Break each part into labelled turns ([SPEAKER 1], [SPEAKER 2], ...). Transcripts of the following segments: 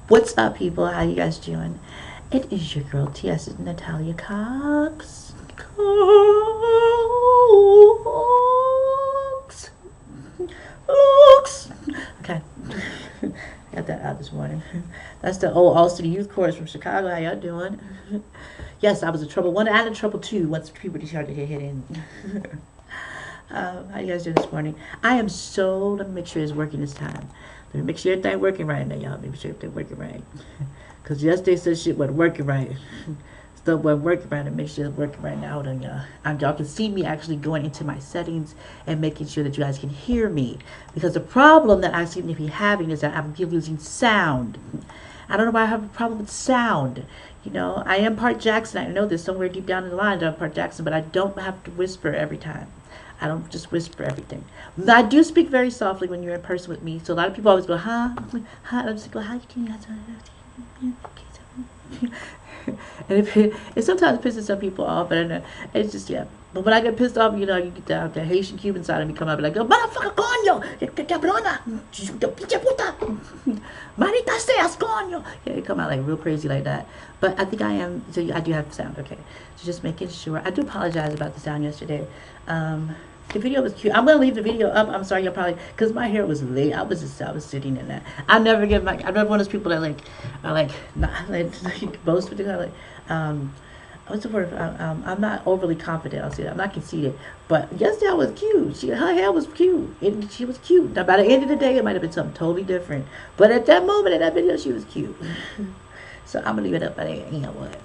[SPEAKER 1] What's up, people? How you guys doing? It is your girl TS Natalia Cox. Okay. Got that out this morning. That's the old All City Youth Chorus from Chicago. How y'all doing? Yes, I was in trouble one and in trouble two once puberty started to hit in. How you guys doing this morning? I am so, let me make sure it's working this time. Let me make sure everything working right now, y'all. Make sure everything working right. Because yesterday said shit wasn't working right. Stuff wasn't working right, and make sure it's working right now. Hold on, y'all. Y'all can see me actually going into my settings and making sure that you guys can hear me. Because the problem that I seem to be having is that I'm losing sound. I don't know why I have a problem with sound. You know, I am part Jackson. I know this somewhere deep down in the line that I'm part Jackson, but I don't have to whisper every time. I don't just whisper everything. I do speak very softly when you're in person with me. So a lot of people always go, huh? Huh? I'm just like, how you doing? And it sometimes pisses some people off, but I know, it's just, yeah. But when I get pissed off, you know, you get the Haitian Cuban side of me come up and like, motherfucker, coño, cabrona, pinche puta, manita seas, coño. Yeah, it come out like real crazy like that. But I think I am, so I do have sound, okay. So just making sure. I do apologize about the sound yesterday. The video was cute. I'm gonna leave the video up. I'm sorry, y'all probably, because my hair was late. I was sitting in that. I'm never one of those people that boast with it. What's the word? I'm not overly confident. I'll say that. I'm not conceited. But yesterday I was cute. Her hair was cute. She was cute. Now by the end of the day, it might have been something totally different. But at that moment in that video, she was cute. So I'm gonna leave it up, but you know what?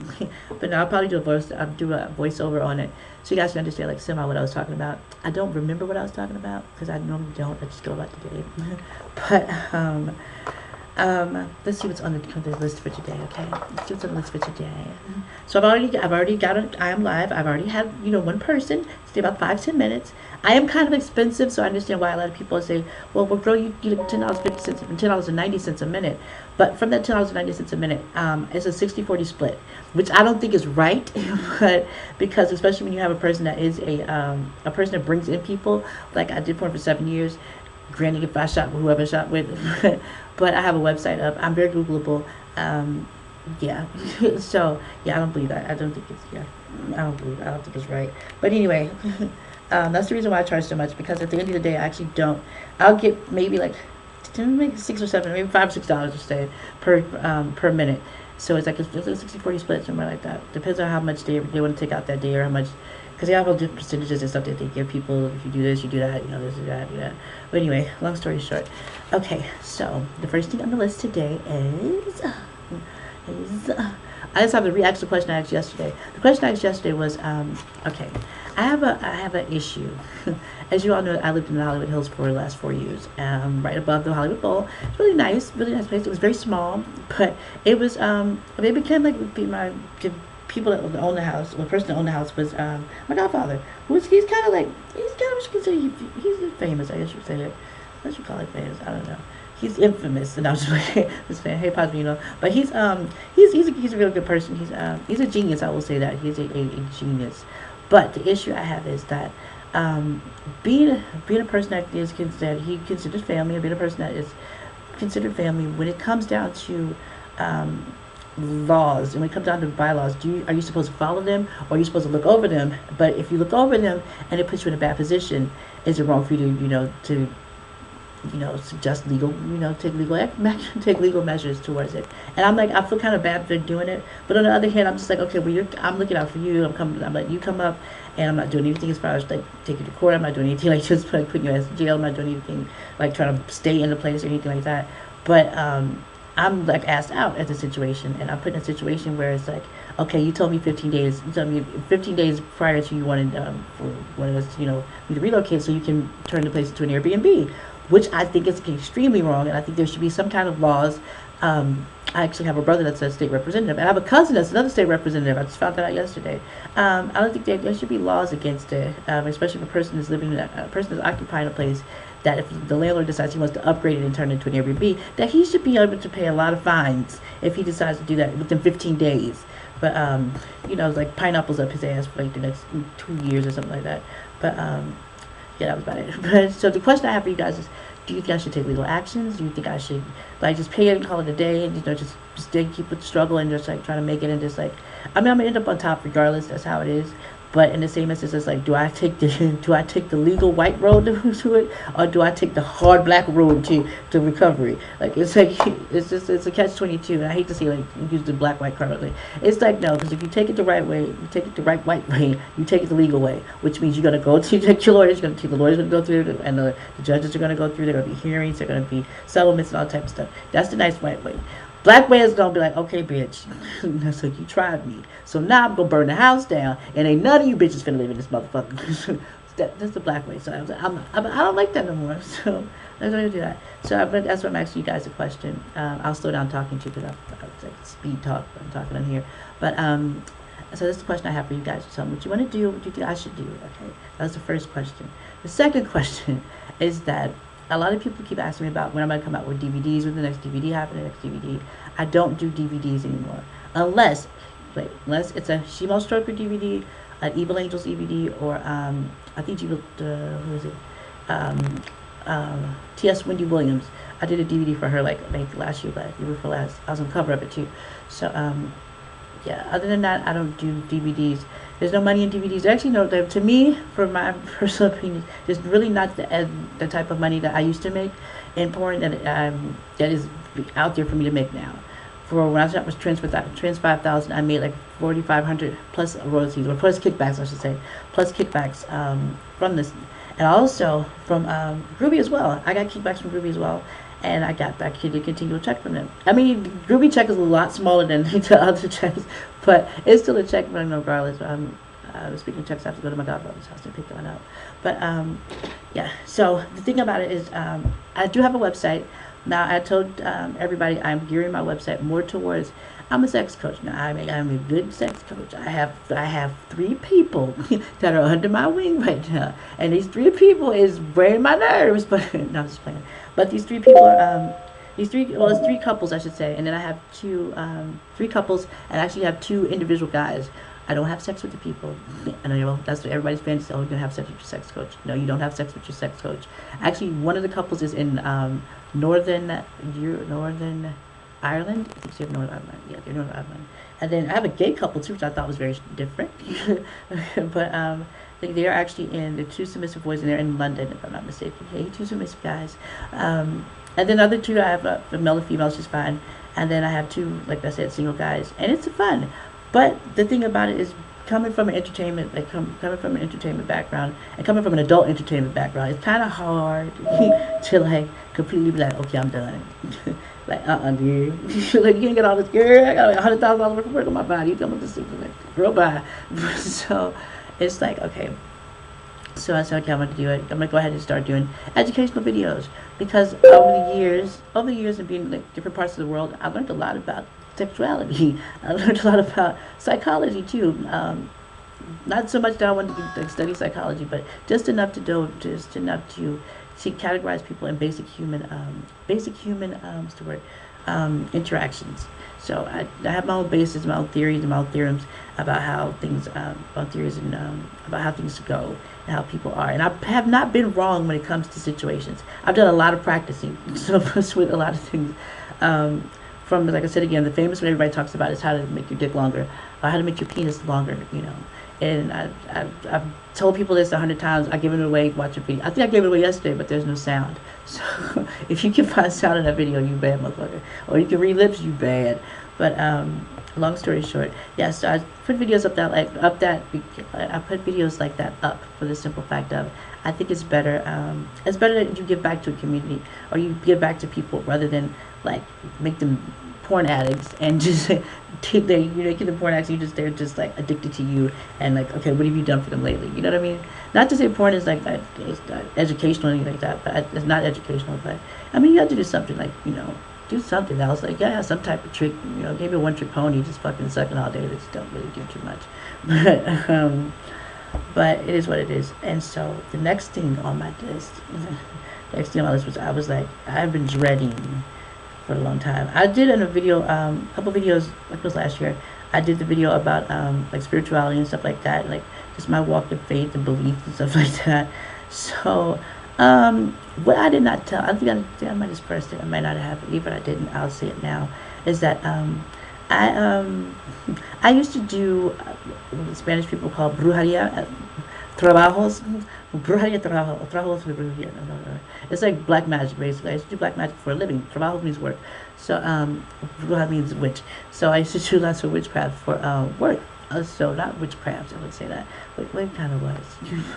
[SPEAKER 1] But no, I'll probably do a voiceover on it, so you guys can understand like semi what I was talking about. I don't remember what I was talking about because I normally don't. I just go about the day. But let's see what's on the list for today. Okay, let's see what's on the list for today. So I've already got it. I am live. I've already had one person stay about 5-10 minutes. I am kind of expensive, so I understand why a lot of people say, well girl, you get $10.50 and $10.90 a minute. But from that $10.90 a minute, it's a 60-40 split, which I don't think is right. But because especially when you have a person that is a person that brings in people, like I did for 7 years. Granted, if I shot with whoever I shot with, but I have a website up. I'm very Googleable. Yeah. So yeah, I don't believe that. I don't think it's right. But anyway, that's the reason why I charge so much, because at the end of the day, I actually don't. I'll get maybe like maybe $6 or $7, maybe $5 or $6 to stay per minute. So it's like a 60-40 split, somewhere like that. Depends on how much they want to take out that day, or how much, because they have all different percentages and stuff that they give people. If you do this, you do that, this is that, do that. But anyway, long story short. Okay, so the first thing on the list today is I just have to re-ask the question I asked yesterday. The question I asked yesterday was, okay, I have an issue. As you all know, I lived in the Hollywood Hills for the last 4 years, right above the Hollywood Bowl. It's really nice place. It was very small, but it was they became like the people that owned the house. Well, the person that owned the house was my godfather. He's kind of considered he's famous. I guess you would say it. What you call it, famous? I don't know. He's infamous, and I was just saying, hey, Padre, but he's a real good person. He's a genius. I will say that he's a genius. But the issue I have is that being a person that is considered, he considers family, and being a person that is considered family, when it comes down to laws, and when it comes down to bylaws, are you supposed to follow them, or are you supposed to look over them? But if you look over them and it puts you in a bad position, is it wrong for you to suggest legal, take legal measures towards it? And I'm like, I feel kind of bad for doing it, but on the other hand, I'm just like, okay, well, I'm looking out for you. I'm letting you come up, and I'm not doing anything as far as like taking you to court. I'm not doing anything like just putting you in jail. I'm not doing anything like trying to stay in the place or anything like that. But I'm like asked out at the situation, and I'm put in a situation where it's like, okay, you told me 15 days. You told me 15 days prior to you wanted us, me to relocate so you can turn the place into an Airbnb, which I think is extremely wrong, and I think there should be some kind of laws. I actually have a brother that's a state representative, and I have a cousin that's another state representative. I just found that out yesterday. I don't think there should be laws against it, especially if a person is occupying a place, that if the landlord decides he wants to upgrade it and turn it into an Airbnb, that he should be able to pay a lot of fines if he decides to do that within 15 days. But like pineapples up his ass for like the next 2 years or something like that. But yeah, that was about it. But so the question I have for you guys is, do you think I should take legal actions? Do you think I should like just pay it and call it a day, and just keep with the struggle and just like try to make it, and just like, I mean, I'm gonna end up on top regardless. That's how it is. But in the same instance, it's like, do I take the legal white road to it, or do I take the hard black road to recovery? Like, it's like, it's a catch-22, and I hate to say like use the black white card. Like, it's like, no, because if you take it the right way, you take it the right white way, you take it the legal way, which means you're gonna go to your lawyers, the lawyers gonna go through it, and the judges are gonna go through. There are gonna be hearings, there are gonna be settlements and all type of stuff. That's the nice white way. Black way is gonna be like, okay, bitch, so you tried me, so now I'm gonna burn the house down, and ain't none of you bitches finna live in this motherfucker. That's the black way. So I was like, I don't like that no more. So I'm gonna do that. So that's why I'm asking you guys a question. I'll slow down talking to you because I like speed talk. I'm talking on here, but so that's the question I have for you guys. Tell me what you want to do. What do you think I should do? Okay, that's the first question. The second question is that a lot of people keep asking me about when I'm going to come out with DVDs, when the next DVD happens, the next DVD. I don't do DVDs anymore. Unless it's a Shimo Stroker DVD, an Evil Angels DVD, or I think who is it? T.S. Wendy Williams. I did a DVD for her like last year before last. I was on the cover of it too. So yeah, other than that, I don't do DVDs. There's no money in DVDs. Actually, no. To me, for my personal opinion, there's really not the type of money that I used to make in porn that is out there for me to make now. For when I was Trans 5000, I made like 4,500 plus royalties, or plus kickbacks, I should say, plus kickbacks from this, and also from Ruby as well. I got kickbacks from Ruby as well. And I got back here to continue to check from them. I mean, Ruby check is a lot smaller than the other checks, but it's still a check from them regardless. Speaking of checks, I have to go to my godfather's house to pick that one up. But yeah, so the thing about it is I do have a website. Now, I told everybody I'm gearing my website more towards, I'm a sex coach. Now, I'm a good sex coach. I have 3 people that are under my wing right now. And these 3 people is wearing my nerves, but no, I'm just playing. But these 3 people are, it's 3 couples, I should say. And then I have 3 couples, and I actually have 2 individual guys. I don't have sex with the people. And I know that's what everybody's fantasy. Oh, you're going to have sex with your sex coach. No, you don't have sex with your sex coach. Actually, one of the couples is in Northern Ireland. I think they're Northern Ireland. Yeah, they're Northern Ireland. And then I have a gay couple too, which I thought was very different. But I think they are actually in the 2 submissive boys, and they're in London, if I'm not mistaken. Hey, 2 submissive guys. And then the other 2, I have a male and female, which is fine. And then I have 2, like I said, single guys, and it's fun. But the thing about it is, coming from an entertainment, coming from an entertainment background, and coming from an adult entertainment background, it's kind of hard to like completely be like, okay, I'm done. Like, dude. Like, you can't get all this, girl, I got like $100,000 worth of work on my body. You come with this, like, girl, bye. So it's like, okay. So I said, okay, I'm going to do it. I'm going to go ahead and start doing educational videos, because over the years and being in like different parts of the world, I learned a lot about sexuality. I learned a lot about psychology too. Not so much that I wanted to study psychology, but just enough to categorize people in basic human what's the word, interactions. So I have my own basis, my own theories, and my own theorems about how things, about how things go and how people are. And I have not been wrong when it comes to situations. I've done a lot of practicing with a lot of things. From, like I said again, the famous one everybody talks about is how to make your dick longer, or how to make your penis longer, you know. And I've told people this 100 times. I give it away, watch a video. I think I gave it away yesterday, but there's no sound. So if you can find sound in that video, you bad motherfucker. Or you can read lips, you bad. But long story short, yeah, so I put videos I put videos like that up for the simple fact of, I think it's better that you give back to a community, or you give back to people, rather than like make them porn addicts and just keep them porn addicts. They're just like addicted to you, and like, okay, what have you done for them lately? You know what I mean? Not to say porn is like it's not educational or anything like that, but it's not educational. But I mean, you have to do something, like, you know, do something else. Like, yeah, some type of trick. You know, maybe a one-trick pony, just fucking sucking all day. That just don't really do too much. But it is what it is. And so the next thing on my list, was I've been dreading for a long time. I did in a video, a couple videos, like it was last year, I did the video about like spirituality and stuff like that, like just my walk of faith and belief and stuff like that. So What I did not tell, I might have expressed it, I might not have, even if I didn't, I'll say it now, is that I I used to do what the Spanish people call brujeria, trabajos, brujeria trabajo, trabajos de brujeria. No. It's like black magic basically. I used to do black magic for a living. Trabajo means work, so bruja means witch. So I used to do lots of witchcraft for work. So not witchcraft, I would say that. What it kind of was,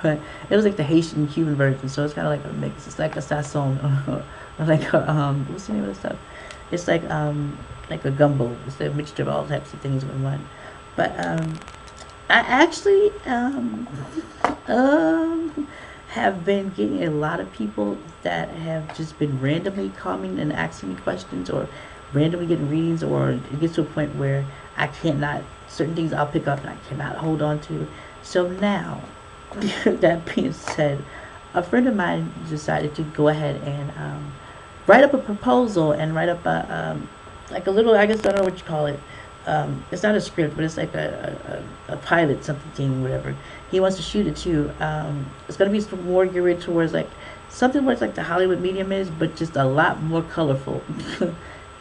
[SPEAKER 1] but it was like the Haitian Cuban version. So it's kind of like a mix. It's like a sazon, or like a, what's the name of the stuff? It's like a gumbo. It's a mixture of all types of things in one. But I actually have been getting a lot of people that have just been randomly coming and asking me questions, or randomly getting readings, or it gets to a point where I cannot, certain things I'll pick up and I cannot hold on to. So now, that being said, a friend of mine decided to go ahead and write up a proposal and write up like a little, I guess I don't know what you call it. It's not a script, but it's like a pilot, something, whatever. He wants to shoot it too. It's going to be more geared towards like something where it's like the Hollywood medium is, but just a lot more colorful.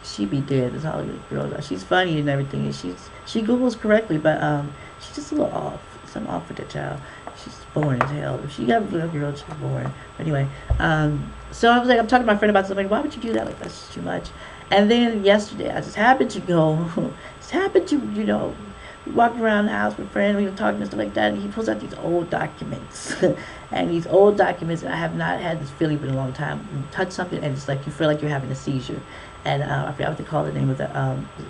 [SPEAKER 1] She be dead, this Hollywood girl. She's funny and everything, and she Googles correctly, but she's just a little off. Something off with the child. She's boring as hell. If she got a little girl, she's boring. Anyway, so I was like, I'm talking to my friend about something. Why would you do that? Like, that's just too much. And then yesterday, I just happened to go, walk around the house with friends, we were talking and stuff like that, and he pulls out these old documents. And these old documents, I have not had this feeling for a long time. You touch something, and it's like you feel like you're having a seizure. And I forgot what they call the name of the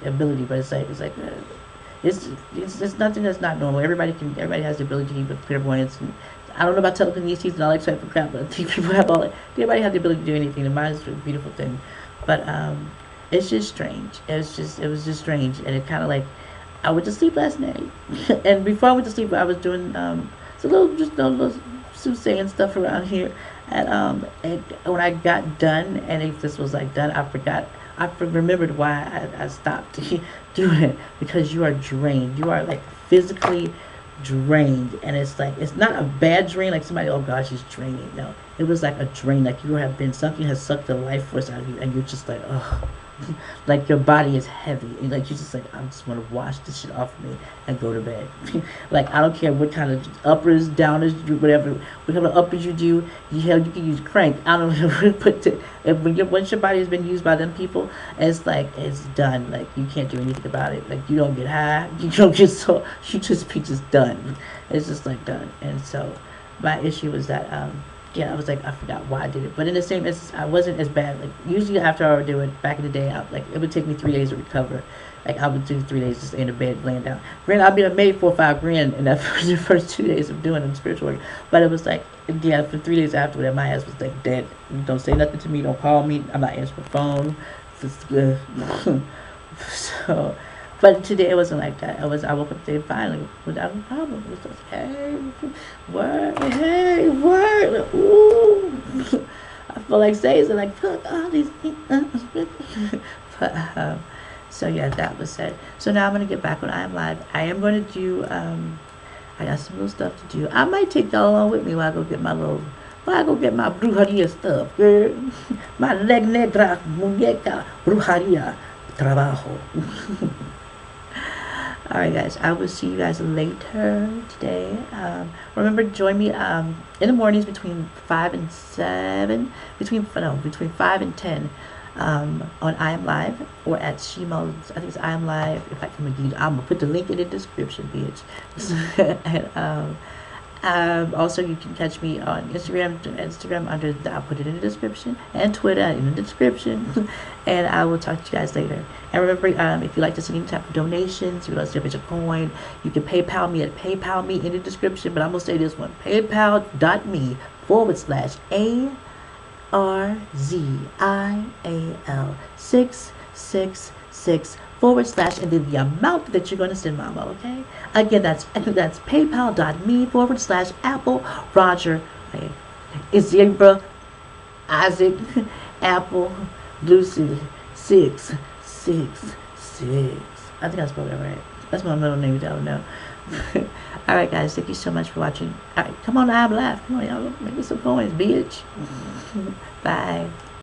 [SPEAKER 1] ability, but it's nothing that's not normal. Everybody has the ability to even clairvoyance. And I don't know about telekinesis and all that type of crap, but I think people have all. Everybody has the ability to do anything. The mind is a beautiful thing, but it's just strange. It was just strange, and it kind of like I went to sleep last night, and before I went to sleep, I was doing it's a little soothsaying stuff around here, and when I got done, and if this was like done, I remembered why I stopped doing it, because you are drained. You are like physically drained, and it's like, it's not a bad drain like somebody, oh gosh, she's draining. No, it was like a drain, like you have been, something has sucked the life force out of you, and you're just like, ugh. Like your body is heavy, and like you just like, I just want to wash this shit off of me and go to bed. Like I don't care what kind of uppers, downers, whatever kind of uppers you do. You can use crank. I don't know, but once your body has been used by them people, it's like it's done. Like you can't do anything about it. Like you don't get high, you don't get so, you just be just done. It's just like done. And so my issue was that yeah, I was like, I forgot why I did it. But in the same instance, I wasn't as bad. Like, usually after I would do it, back in the day, it would take me 3 days to recover. Like, I would do 3 days just in the bed, laying down. Granted, I'd be made 4 or 5 grand in that the first 2 days of doing the spiritual work. But it was like, yeah, for 3 days after that, my ass was like dead. Don't say nothing to me. Don't call me. I'm not answering the phone. It's good. So, but today it wasn't like that. I woke up today finally without a problem. It was just, hey, word, ooh. I feel like saying it, like, fuck all these things. But, so yeah, that was it. So now I'm going to get back on I Am Live. I am going to do, I got some little stuff to do. I might take y'all along with me while I go get my brujeria stuff, girl. My leg negra, muñeca, brujeria, trabajo. Alright guys, I will see you guys later today. Remember, join me in the mornings between 5 and 7, between 5 and 10 on I Am Live, or at Shimo's, I think it's I Am Live. If I can make it, I'm going to put the link in the description, bitch. And also you can catch me on Instagram under I'll put it in the description, and Twitter in the description. And I will talk to you guys later. And remember, if you like to send any type of donations, you like to give a coin, you can PayPal me at PayPal me in the description. But I'm gonna say this one: PayPal.me/ARZIAL 666 / and then the amount that you're going to send, mama. Okay, again, that's PayPal.me / Apple Roger Zebra Isaac Apple Lucy 666. I think I spelled that right. That's my middle name. I don't know. All right, guys. Thank you so much for watching. All right, come on, I'm live. Come on, y'all. Make me some coins, bitch. Bye.